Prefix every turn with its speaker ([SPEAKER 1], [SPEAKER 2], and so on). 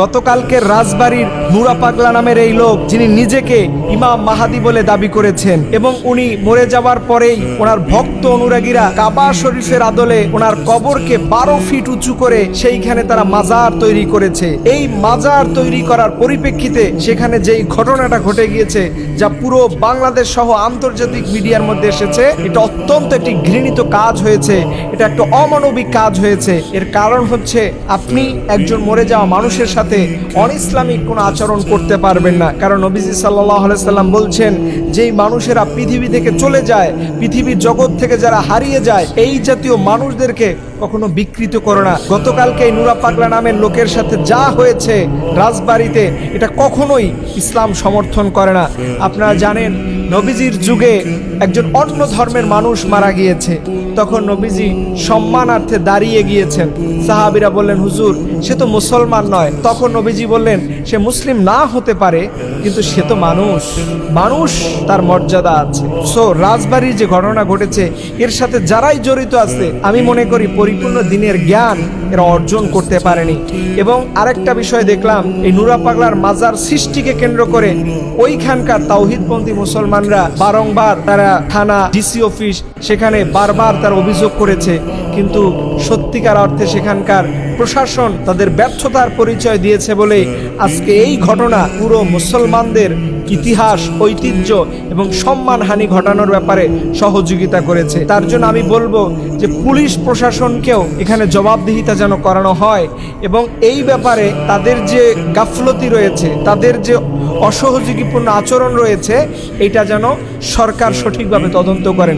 [SPEAKER 1] গতকালকে রাজবাড়ির নুরা পাগলা নামের এই লোক, যিনি নিজেকে ইমাম মাহাদি বলে দাবি করেছেন এবং উনি মরে যাওয়ার পরেই ওনার ভক্ত অনুরাগীরা কাবা শরীফের আদলে ওনার কবরকে 12 ফিট উঁচু করে সেইখানে তারা মাজার তৈরি করেছে। এই মাজার তৈরি করার পরিপ্রেক্ষিতে সেখানে যেই ঘটনাটা ঘটে গিয়েছে, যা পুরো বাংলাদেশ সহ আন্তর্জাতিক মিডিয়ার মধ্যে এসেছে, এটা অত্যন্ত একটি ঘৃণিত কাজ হয়েছে, এটা একটা অমানবিক কাজ হয়েছে। এর কারণ হচ্ছে আপনি একজন মরে যাওয়া মানুষের সাথে অনইসলামিক কোনো আচরণ করতে পারবেন না। কারণ নবীজি সাল্লাল্লাহু আলাইহি সাল্লাম বলছেন, যেই মানুষেরা পৃথিবী থেকে চলে যায়, পৃথিবীর জগৎ থেকে যারা হারিয়ে যায়, এই জাতীয় মানুষদেরকে কখনো বিকৃত করো না। গতকালকে নুরা পাগলা নামের লোকের সাথে যা হয়েছে রাজবাড়িতে, এটা কখনোই ইসলাম সমর্থন করে না। আপনারা জানেন, নবীজির যুগে একজন অন্য ধর্মের মানুষ মারা গিয়েছে, তখন নবীজি সম্মানার্থে দাঁড়িয়ে গিয়েছেন। সাহাবীরা বললেন, হুজুর সে তো মুসলমান নয়। তখন নবীজি বললেন, সে মুসলিম না হতে পারে, কিন্তু সে তো মানুষ, মানুষ তার মর্যাদা আছে। সো রাজবাড়ির যে ঘটনা ঘটেছে, এর সাথে যারাই জড়িত আছে, আমি মনে করি পরিপূর্ণ দ্বীনের জ্ঞান এরা অর্জন করতে পারেনি। এবং আরেকটা বিষয় দেখলাম, এই নুরা পাগলার মাজার সৃষ্টিকে কেন্দ্র করে ওইখানকার তাওহীদপন্থী মুসলমানরা বারংবার তারা থানা, ডিসি অফিস, সেখানে বারবার তার অভিযোগ করেছে, কিন্তু সত্যিকার অর্থে সেখানকার প্রশাসন তাদের ব্যর্থতার পরিচয় দিয়েছে বলে আজকে এই ঘটনা পুরো মুসলমানদের ইতিহাস, ঐতিহ্য এবং সম্মানহানি ঘটানোর ব্যাপারে সহযোগিতা করেছে। তার জন্য আমি বলবো যে পুলিশ প্রশাসনকেও এখানে জবাবদিহিতা যেন করানো হয় এবং এই ব্যাপারে তাদের যে গাফলতি রয়েছে, তাদের যে অসহযোগীপূর্ণ আচরণ রয়েছে, এটা যেন সরকার সঠিকভাবে তদন্ত করেন।